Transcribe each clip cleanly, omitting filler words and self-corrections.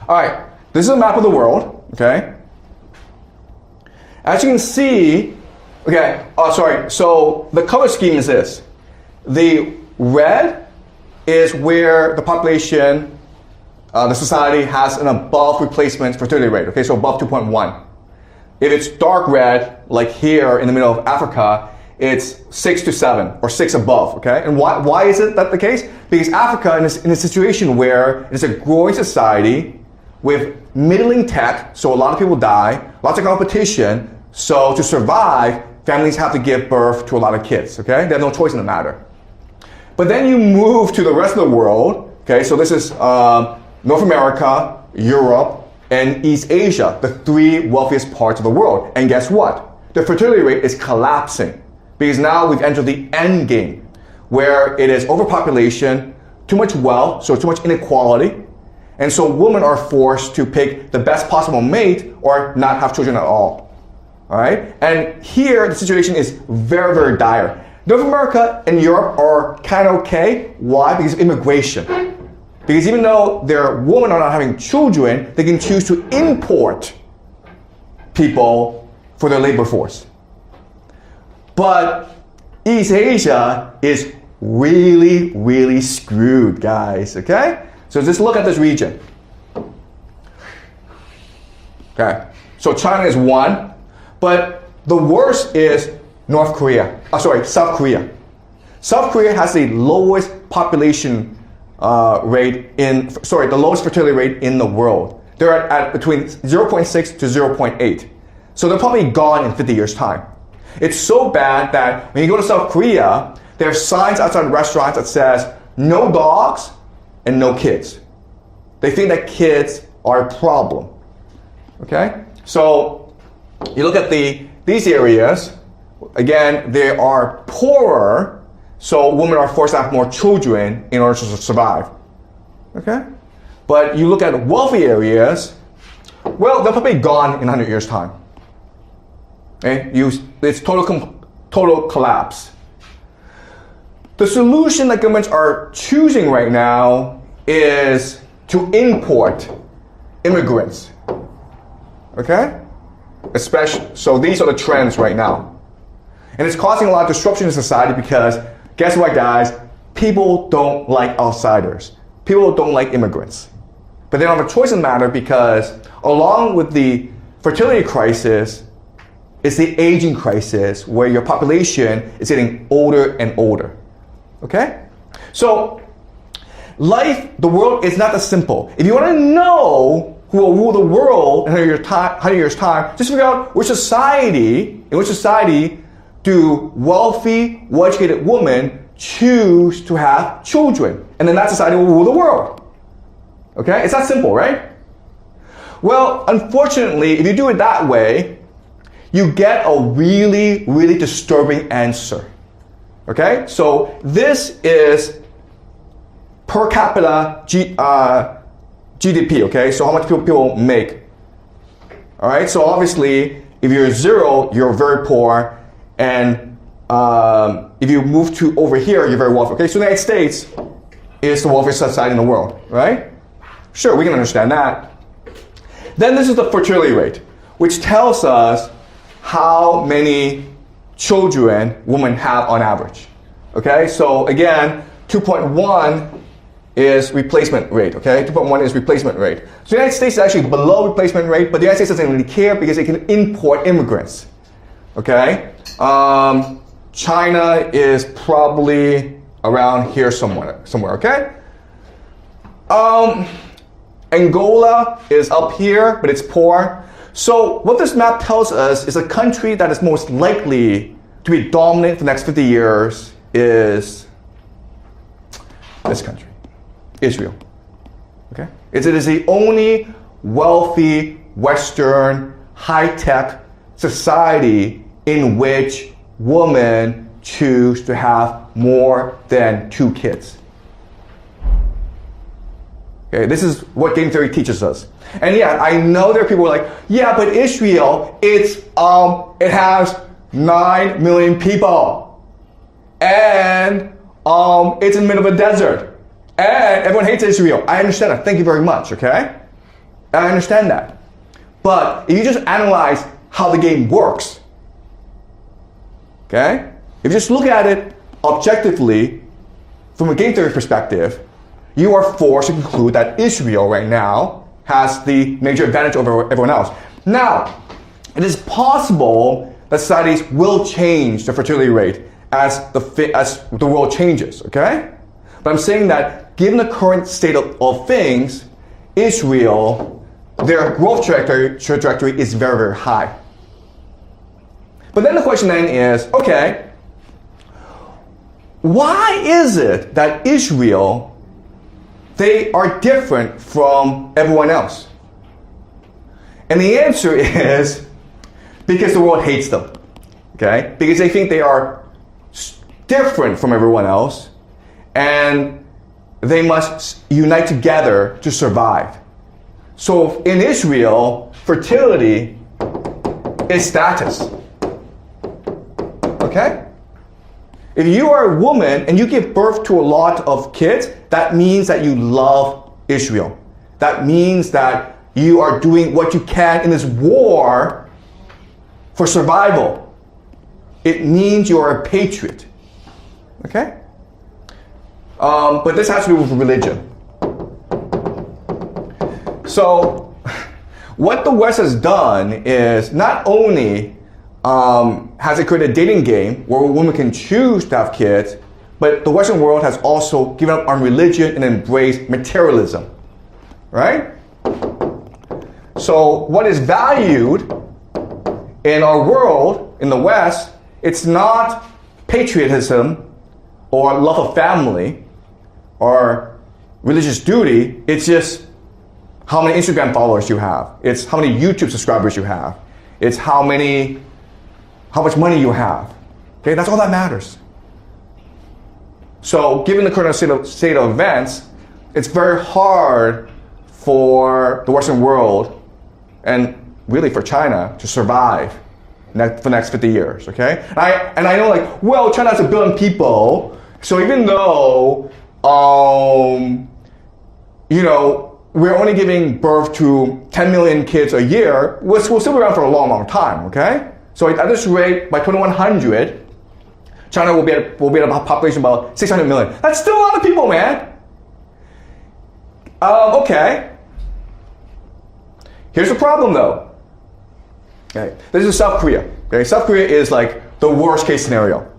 All right, this is a map of the world, okay? As you can see, okay, so the color scheme is this. The red is where the population, the society has an above replacement fertility rate, okay, so above 2.1. If it's dark red, like here in the middle of Africa, it's 6 to 7, or 6 above, okay? And why is it that the case? Because Africa is in a situation where it's a growing society with middling tech, so a lot of people die, lots of competition, so to survive, families have to give birth to a lot of kids, okay? They have no choice in the matter. But then you move to the rest of the world, okay? So this is North America, Europe, and East Asia, the 3 wealthiest parts of the world. And guess what? The fertility rate is collapsing because now we've entered the end game where it is overpopulation, too much wealth, so too much inequality. And so women are forced to pick the best possible mate or not have children at all. All right? And here the situation is very, very dire. North America and Europe are kind of okay. Why? Because of immigration. Because even though their women are not having children, they can choose to import people for their labor force. But East Asia is really, really screwed, guys, okay? So just look at this region. Okay, so China is 1, but the worst is South Korea. South Korea has the lowest population the lowest fertility rate in the world. They're at between 0.6 to 0.8. So they're probably gone in 50 years' time. It's so bad that when you go to South Korea, there are signs outside restaurants that says no dogs and no kids. They think that kids are a problem. Okay? So you look at these areas, again, they are poorer, so women are forced to have more children in order to survive. Okay? But you look at wealthy areas, well, they're probably gone in 100 years' time. Okay? It's total collapse. The solution that governments are choosing right now is to import immigrants. Okay? So these are the trends right now. And it's causing a lot of disruption in society because guess what, guys? People don't like outsiders. People don't like immigrants. But they don't have a choice in the matter because along with the fertility crisis, it's the aging crisis where your population is getting older and older. Okay? So the world is not that simple. If you want to know who will rule the world in 100 years' time, just figure out in which society do wealthy, well-educated women choose to have children? And then that society will rule the world. Okay? It's that simple, right? Well, unfortunately, if you do it that way, you get a really, really disturbing answer. Okay? So this is per capita GDP, okay? So how much people make. All right? So obviously, if you're 0, you're very poor. And if you move to over here, you're very wealthy. Okay, so the United States is the wealthiest society in the world, right? Sure, we can understand that. Then this is the fertility rate, which tells us how many children women have on average. Okay, so again, 2.1 is replacement rate, okay? 2.1 is replacement rate. So the United States is actually below replacement rate, but the United States doesn't really care because it can import immigrants, okay? China is probably around here somewhere, okay? Angola is up here, but it's poor. So what this map tells us is a country that is most likely to be dominant for the next 50 years is this country, Israel. Okay? It is the only wealthy, Western, high-tech society in which women choose to have more than 2 kids. Okay, this is what game theory teaches us. And yeah, I know there are people who are like, yeah, but Israel, it has 9 million people. And it's in the middle of a desert. And everyone hates Israel. I understand that. Thank you very much, okay? I understand that. But if you just analyze how the game works, okay? If you just look at it objectively from a game theory perspective, you are forced to conclude that Israel right now has the major advantage over everyone else. Now, it is possible that societies will change the fertility rate as the world changes, okay? But I'm saying that given the current state of things, Israel, their growth trajectory is very, very high. But then the question then is, okay, why is it that Israel, they are different from everyone else? And the answer is because the world hates them, okay? Because they think they are different from everyone else and they must unite together to survive. So in Israel, fertility is status, okay? If you are a woman and you give birth to a lot of kids, that means that you love Israel. That means that you are doing what you can in this war for survival. It means you are a patriot. Okay? But this has to do with religion. So, what the West has done is not only has it created a dating game where a woman can choose to have kids, but the Western world has also given up on religion and embraced materialism. Right? So what is valued in our world, in the West, it's not patriotism or love of family or religious duty. It's just how many Instagram followers you have. It's how many YouTube subscribers you have. It's how much money you have. Okay, that's all that matters. So given the current state of events, it's very hard for the Western world and really for China to survive for the next 50 years, okay? And I know like, well, China has 1 billion people, so even though, you know, we're only giving birth to 10 million kids a year, we'll still be around for a long, long time, okay? So at this rate, by 2100, China will be at a population of about 600 million. That's still a lot of people, man. Okay. Here's the problem, though. Okay, this is South Korea. Okay, South Korea is like the worst case scenario.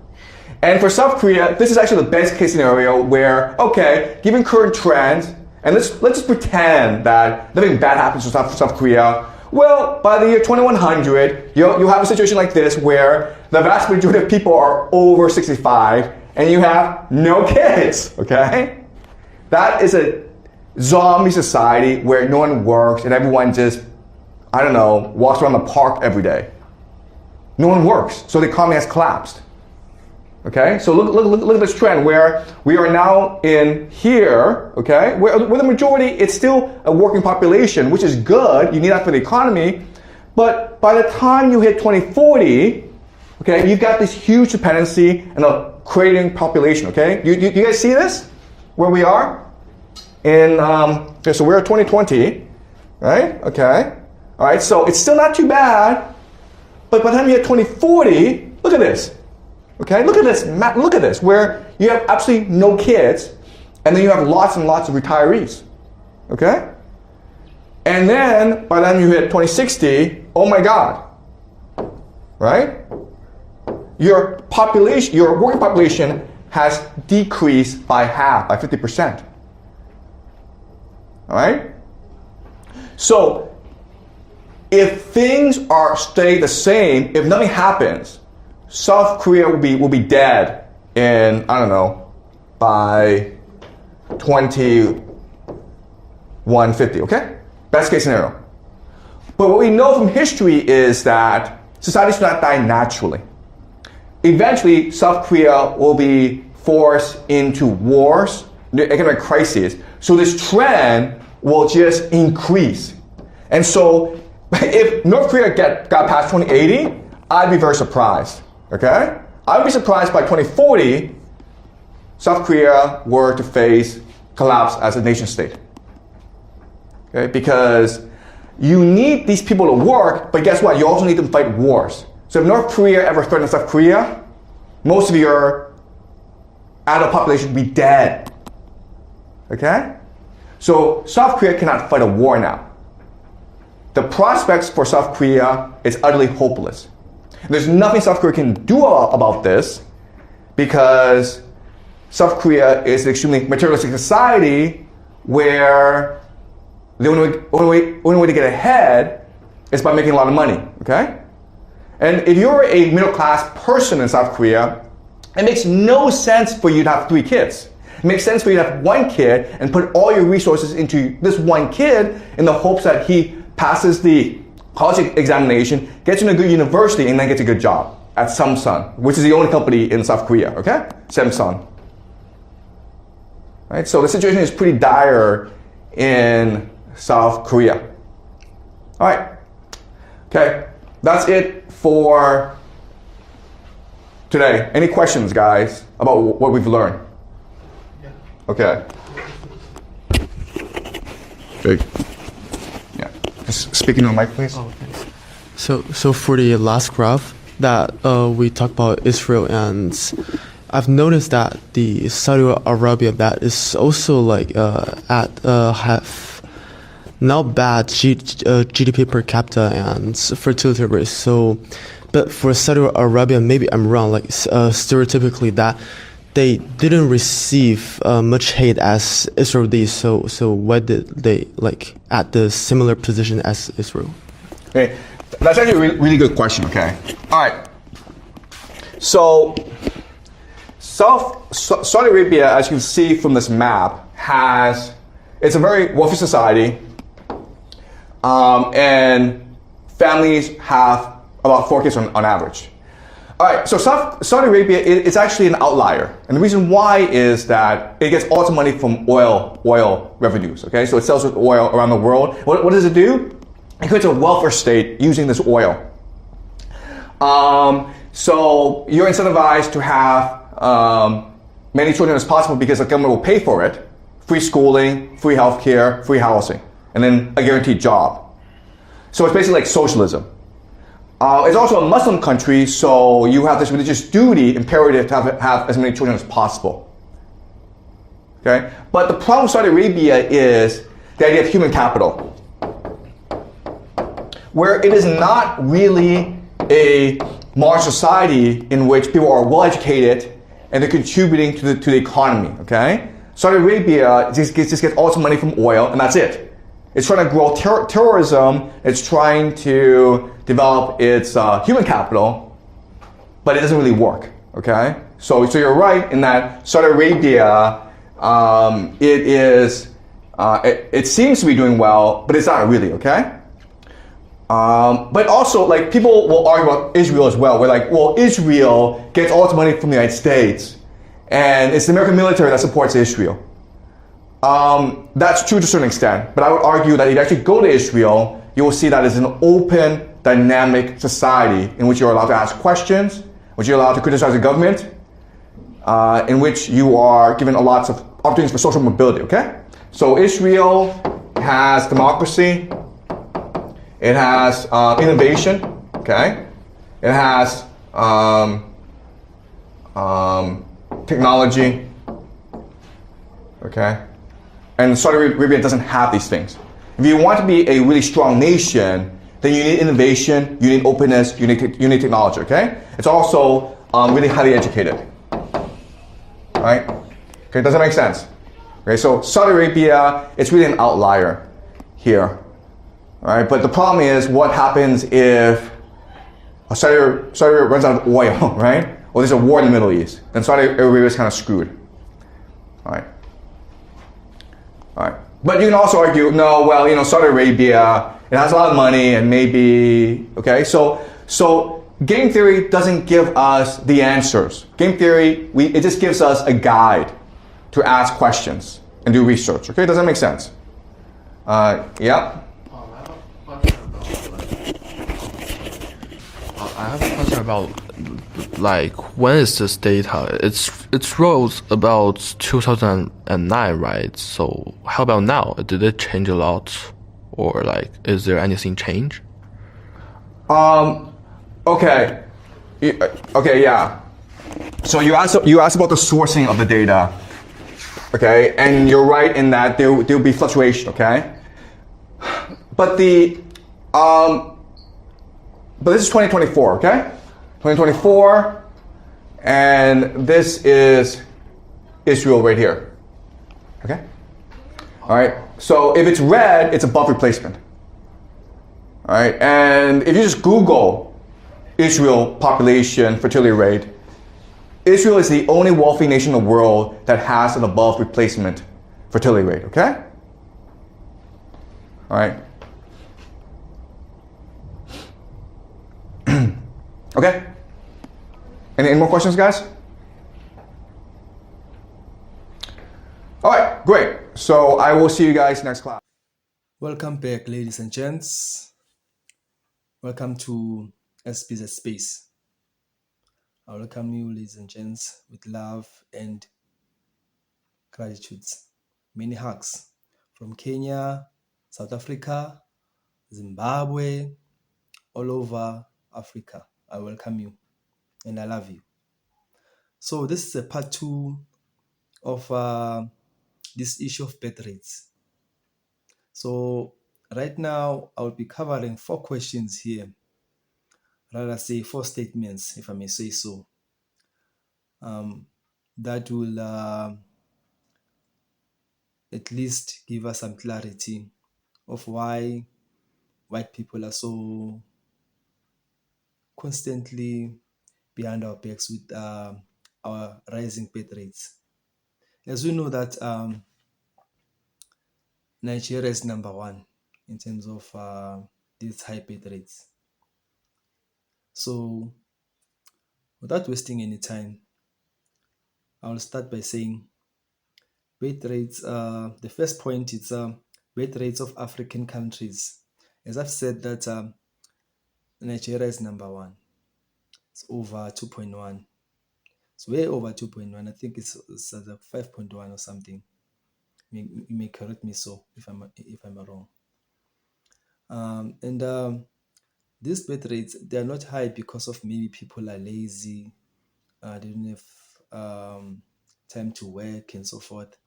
And for South Korea, this is actually the best case scenario where, okay, given current trends, and let's just pretend that nothing bad happens to South Korea. Well, by the year 2100, you'll have a situation like this where the vast majority of people are over 65 and you have no kids, okay? That is a zombie society where no one works and everyone just, I don't know, walks around the park every day. No one works, so the economy has collapsed. Okay, so look at this trend where we are now in here, okay, where the majority, it's still a working population, which is good, you need that for the economy, but by the time you hit 2040, okay, you've got this huge dependency and a cratering population, okay? You guys see this? Where we are? Okay, so we're at 2020, right? Okay, all right, so it's still not too bad, but by the time you hit 2040, look at this. Okay, look at this, where you have absolutely no kids, and then you have lots and lots of retirees. Okay? And then, by the time you hit 2060, oh my God. Right? Your population, your working population has decreased by half, by 50%. Alright? So, if things stay the same, if nothing happens, South Korea will be dead in, I don't know, by 2150, okay? Best case scenario. But what we know from history is that societies do not die naturally. Eventually, South Korea will be forced into wars, economic crises. So this trend will just increase. And so if North Korea got past 2080, I'd be very surprised. Okay? I would be surprised by 2040, South Korea were to face collapse as a nation state. Okay? Because you need these people to work, but guess what? You also need them to fight wars. So if North Korea ever threatens South Korea, most of your adult population would be dead. Okay? So South Korea cannot fight a war now. The prospects for South Korea is utterly hopeless. There's nothing South Korea can do about this because South Korea is an extremely materialistic society where the only way to get ahead is by making a lot of money, okay? And if you're a middle-class person in South Korea, it makes no sense for you to have 3 kids. It makes sense for you to have 1 kid and put all your resources into this 1 kid in the hopes that he passes the college examination, gets in a good university, and then gets a good job at Samsung, which is the only company in South Korea, okay? Samsung. Right? So the situation is pretty dire in South Korea. All right. Okay. That's it for today. Any questions, guys, about what we've learned? Yeah. Okay. Big. Yeah. Just speaking on the mic, please. Oh, thanks. So for the last graph that we talked about Israel, and I've noticed that the Saudi Arabia that is also like have not bad GDP per capita and fertility rate. So, but for Saudi Arabia, maybe I'm wrong. Like stereotypically, that they didn't receive much hate as Israel did. So why did they like at the similar position as Israel? Okay, that's actually a really good question. Okay, all right. So Saudi Arabia, as you can see from this map, it's a very wealthy society. And families have about 4 kids on average. All right, so Saudi Arabia is actually an outlier. And the reason why is that it gets all its money from oil revenues, okay? So it sells oil around the world. What does it do? It creates a welfare state using this oil. So you're incentivized to have many children as possible because the government will pay for it. Free schooling, free healthcare, free housing, and then a guaranteed job. So it's basically like socialism. It's also a Muslim country, so you have this religious duty, imperative to have as many children as possible. Okay? But the problem with Saudi Arabia is the idea of human capital, where it is not really a modern society in which people are well educated and they're contributing to the economy. Okay? Saudi Arabia just gets all its money from oil, and that's it. It's trying to grow terrorism. It's trying to develop its human capital, but it doesn't really work. Okay, so you're right in that Saudi Arabia, it seems to be doing well, but it's not really. Okay, but also like people will argue about Israel as well. We're like, well, Israel gets all its money from the United States, and it's the American military that supports Israel. That's true to a certain extent, but I would argue that if you actually go to Israel, you will see that it's an open, dynamic society in which you're allowed to ask questions, in which you're allowed to criticize the government, in which you are given lots of opportunities for social mobility, okay? So Israel has democracy, it has innovation, okay? It has technology, okay? And Saudi Arabia doesn't have these things. If you want to be a really strong nation, then you need innovation, you need openness, you need technology, okay? It's also really highly educated, right? Okay, does that make sense? Okay, so Saudi Arabia, it's really an outlier here, all right? But the problem is what happens if Saudi Arabia runs out of oil, right? Or there's a war in the Middle East, then Saudi Arabia is kind of screwed, all right? All right. But you can also argue, no, well, Saudi Arabia, it has a lot of money and maybe, okay? So game theory doesn't give us the answers. Game theory, it just gives us a guide to ask questions and do research, okay? Does that make sense? Yeah? I have a question about like when is this data? It's rose about 2009, right? So how about now? Did it change a lot? or like is there anything change? Okay. Okay, yeah. So you asked about the sourcing of the data. Okay, and you're right in that there'll be fluctuation, okay? But but this is 2024, okay? 2024, and this is Israel right here. Okay? Alright, so if it's red, it's above replacement. Alright, and if you just Google Israel population fertility rate, Israel is the only wealthy nation in the world that has an above replacement fertility rate, okay? Alright. Okay? Any more questions, guys? Alright, great. So I will see you guys next class. Welcome back, ladies and gents. Welcome to SPZ Space. I welcome you, ladies and gents, with love and gratitudes. Many hugs from Kenya, South Africa, Zimbabwe, all over Africa. I welcome you and I love you. So this is a part 2 of this issue of birth rates. So right now I will be covering 4 questions here. Rather say 4 statements, if I may say so, that will at least give us some clarity of why white people are so constantly behind our backs with our rising birth rates. As we know that Nigeria is number 1 in terms of these high birth rates. So without wasting any time, I will start by saying birth rates. The first point is birth rates of African countries. As I've said that Nigeria is number 1. It's over 2.1. It's way over 2.1. I think it's like 5.1 or something. You may correct me so if I'm wrong. These birth rates, they are not high because of maybe people are lazy, they don't have time to work and so forth.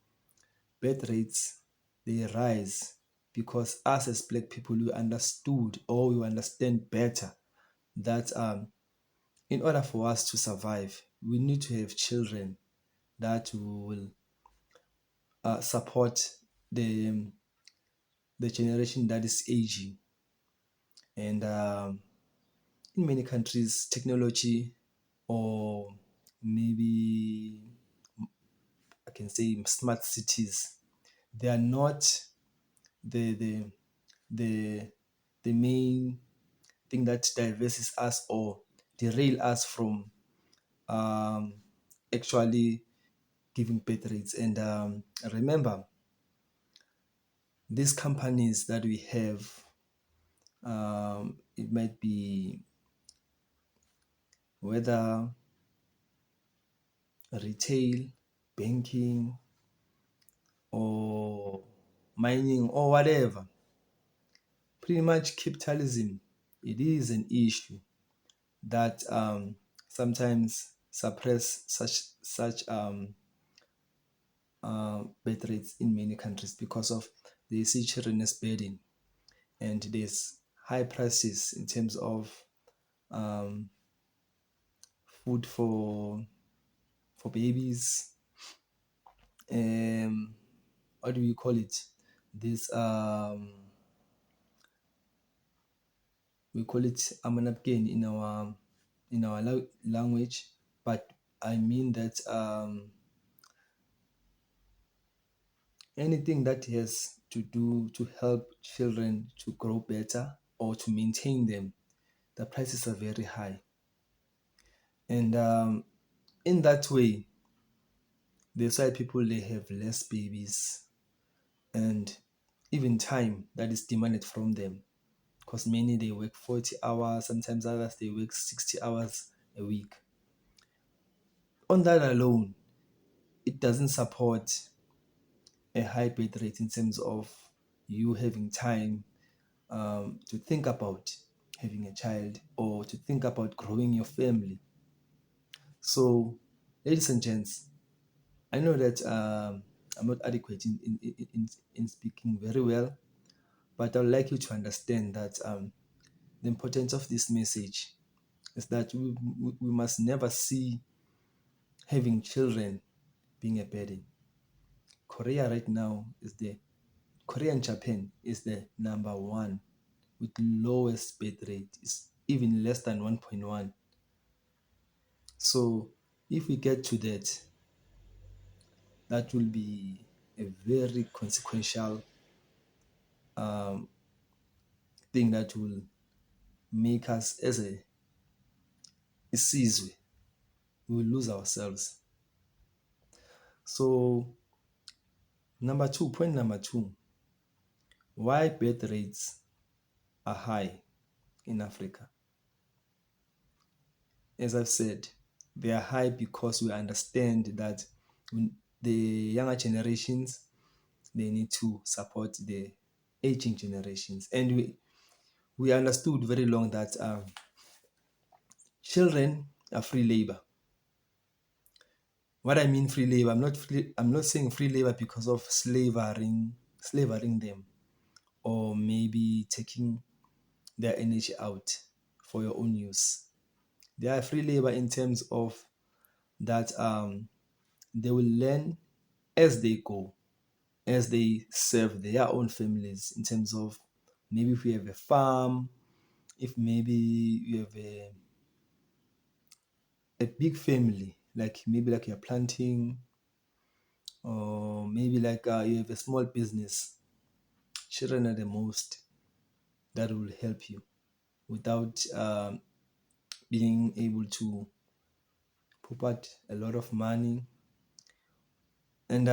Birth rates, they rise because us as Black people, we understood or we understand better that in order for us to survive, we need to have children that will support the generation that is aging. And in many countries, technology, or maybe I can say smart cities, they are not the main thing that diverses us or derail us from actually giving birth rates. And remember, these companies that we have, it might be whether retail, banking, or mining, or whatever. Pretty much capitalism, it is an issue that sometimes suppress such birth rates in many countries because of they see children as burden, and there's high prices in terms of food for babies. What do we call it? This we call it amanapken in our language, but I mean that anything that has to do to help children to grow better or to maintain them, the prices are very high. And in that way, that's why people, they have less babies and even time that is demanded from them, because many, they work 40 hours, sometimes others they work 60 hours a week. On that alone, it doesn't support a high birth rate in terms of you having time to think about having a child or to think about growing your family. So, ladies and gents, I know that I'm not adequate in speaking very well, but I would like you to understand that the importance of this message is that we must never see having children being a burden. Korea right now Korea and Japan is the number one with lowest birth rate. It's even less than 1.1. So if we get to that, that will be a very consequential thing that will make us as a Sizwe, we will lose ourselves. So point number two, why birth rates are high in Africa. As I've said, they are high because we understand that the younger generations, they need to support the aging generations. And we understood very long that children are free labor. What I mean free labor, I'm not saying free labor because of slavering them, or maybe taking their energy out for your own use. They are free labor in terms of that they will learn as they go, as they serve their own families, in terms of maybe if you have a farm, if maybe you have a big family, like maybe like you're planting, or maybe like you have a small business. Children are the most that will help you without being able to put out a lot of money, and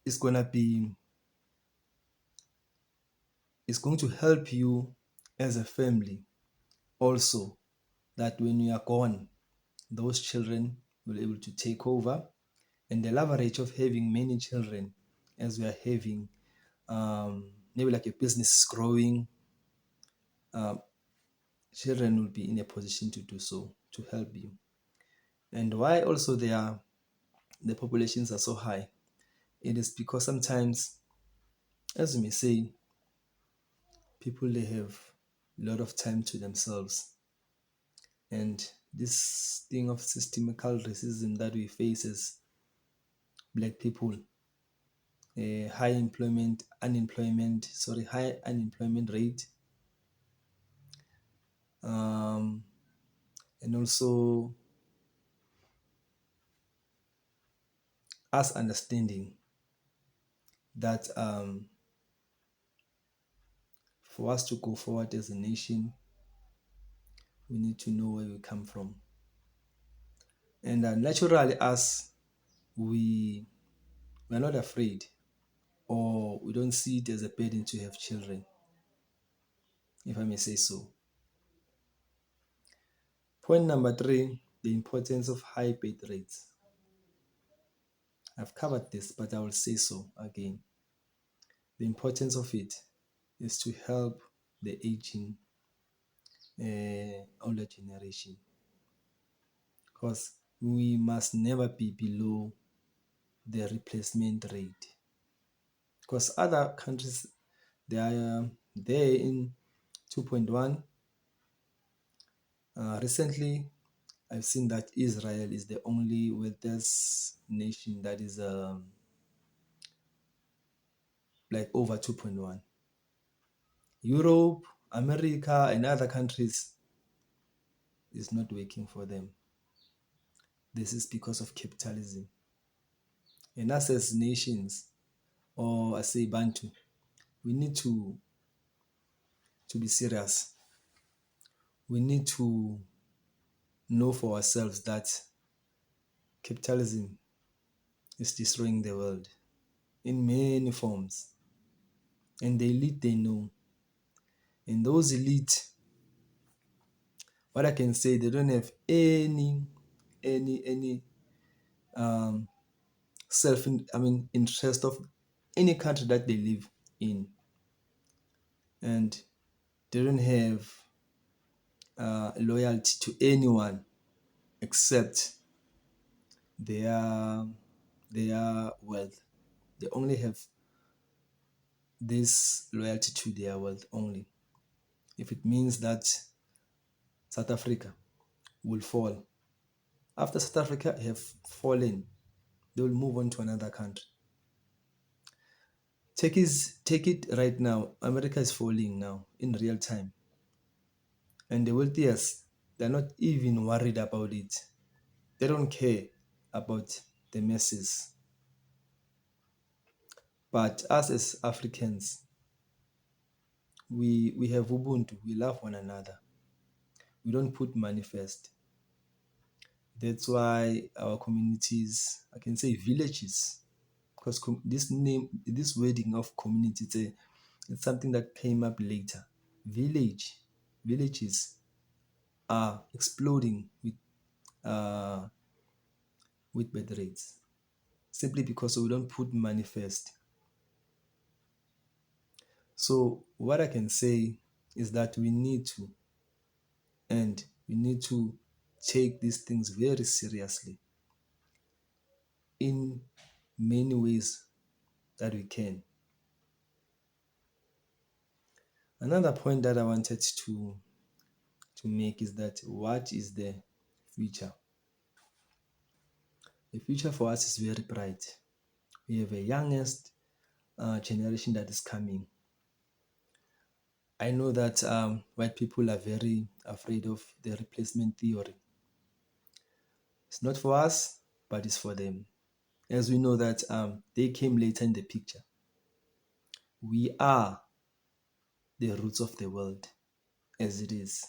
it's going to help you as a family also, that when you are gone, those children will be able to take over. And the leverage of having many children, as we are having, maybe like a business is growing, children will be in a position to do so, to help you. And why also the populations are so high, it is because sometimes, as you may say, people, they have a lot of time to themselves. And this thing of systemical racism that we face as black people, high unemployment rate, and also us understanding that for us to go forward as a nation, we need to know where we come from. And naturally, us, we're not afraid, or we don't see it as a burden to have children, if I may say so. Point number three, the importance of high birth rates. I've covered this, but I will say so again. The importance of it is to help the aging older generation, because we must never be below the replacement rate, because other countries, they are there in 2.1. Recently, I've seen that Israel is the only wealthiest nation that is like over 2.1. Europe, America, and other countries is not working for them. This is because of capitalism. And us as nations, or I say Bantu, we need to be serious. We need to know for ourselves that capitalism is destroying the world in many forms. And the elite, they know. And those elite, what I can say, they don't have any interest of any country that they live in. And They don't have loyalty to anyone except their wealth. They only have this loyalty to their wealth only. If it means that South Africa will fall, after South Africa have fallen, they will move on to another country. Take it right now. America is falling now in real time. And the wealthiest, they're not even worried about it. They don't care about the masses. But us as Africans, we have Ubuntu. We love one another. We don't put money first. That's why our communities, I can say villages, because this wording of community, it's something that came up later. Villages are exploding with birth rates simply because we don't put money first. So what I can say is that we need to take these things very seriously in many ways that we can. Another point that I wanted to make is that what is the future? The future for us is very bright. We have a youngest generation that is coming. I know that white people are very afraid of the replacement theory. It's not for us, but it's for them. As we know that they came later in the picture. We are the roots of the world as it is.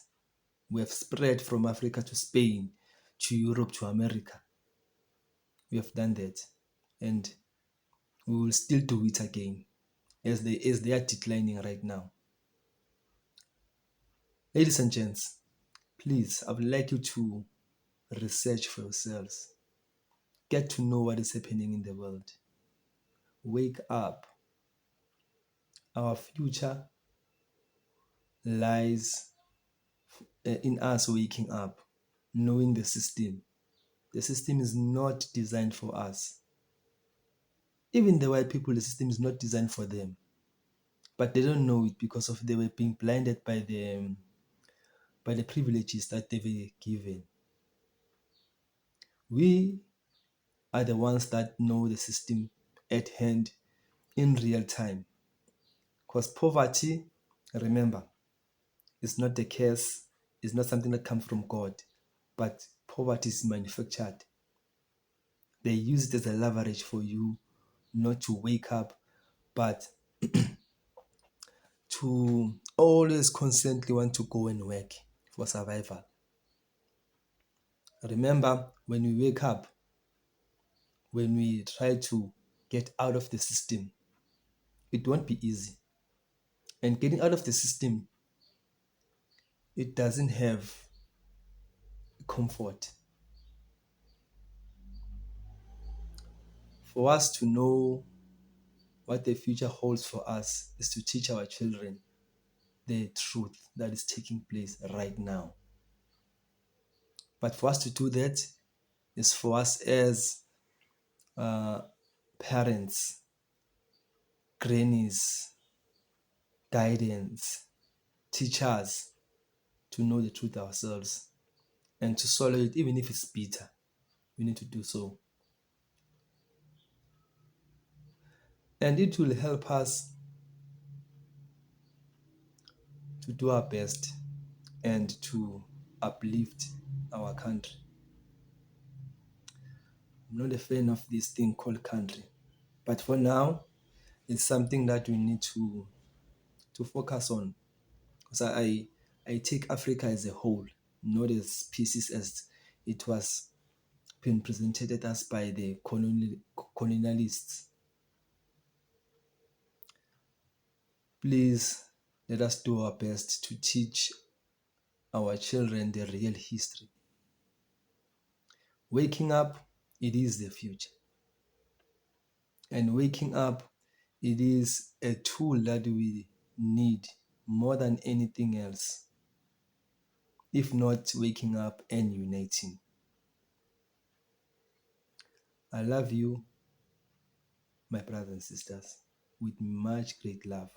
We have spread from Africa to Spain, to Europe, to America. We have done that. And we will still do it again as they are declining right now. Ladies and gents, please, I would like you to research for yourselves. Get to know what is happening in the world. Wake up. Our future lies in us waking up, knowing the system. The system is not designed for us. Even the white people, the system is not designed for them. But they don't know it because of they were being blinded by the privileges that they were given. We are the ones that know the system at hand in real time. Because poverty, remember, is not the curse, it's not something that comes from God, but poverty is manufactured. They use it as a leverage for you not to wake up, but to always constantly want to go and work for survival. Remember, when we wake up, when we try to get out of the system, it won't be easy. And getting out of the system, it doesn't have comfort. For us to know what the future holds for us is to teach our children the truth that is taking place right now. But for us to do that is for us as parents, grannies, guidance, teachers, to know the truth ourselves and to swallow it even if it's bitter. We need to do so. And it will help us to do our best and to uplift our country. I'm not a fan of this thing called country, but for now, it's something that we need to focus on. Because I take Africa as a whole, not as pieces as it was being presented at us by the colonialists. Please let us do our best to teach our children the real history. Waking up, it is the future. And waking up, it is a tool that we need more than anything else, if not waking up and uniting. I love you, my brothers and sisters, with much great love.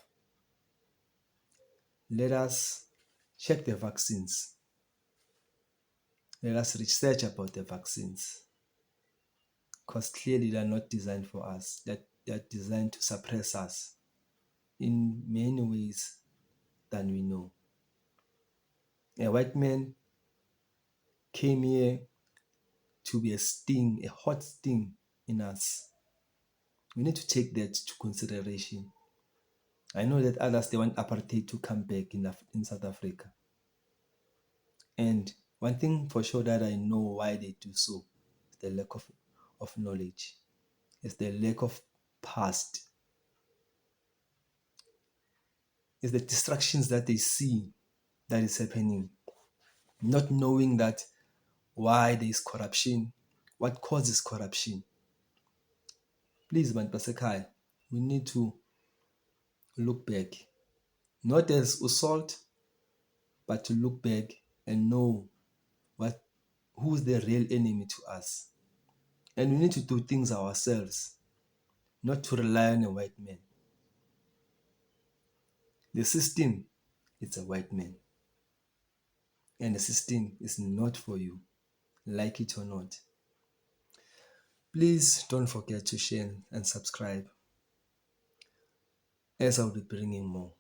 Let us check the vaccines. Let us research about the vaccines, because clearly they are not designed for us. They are designed to suppress us in many ways than we know. A white man came here to be a sting, a hot sting in us. We need to take that to consideration. I know that others, they want apartheid to come back in South Africa. And one thing for sure that I know why they do so is the lack of knowledge. It's the lack of past. It's the distractions that they see that is happening. Not knowing that why there is corruption, what causes corruption. Please, man, Pasakai, we need to look back. Not as assault, but to look back and know who's the real enemy to us. And we need to do things ourselves, not to rely on a white man. The system, it's a white man. And the system is not for you, like it or not. Please don't forget to share and subscribe, as I'll be bringing more.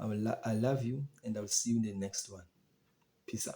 I love you, and I'll see you in the next one. Peace out.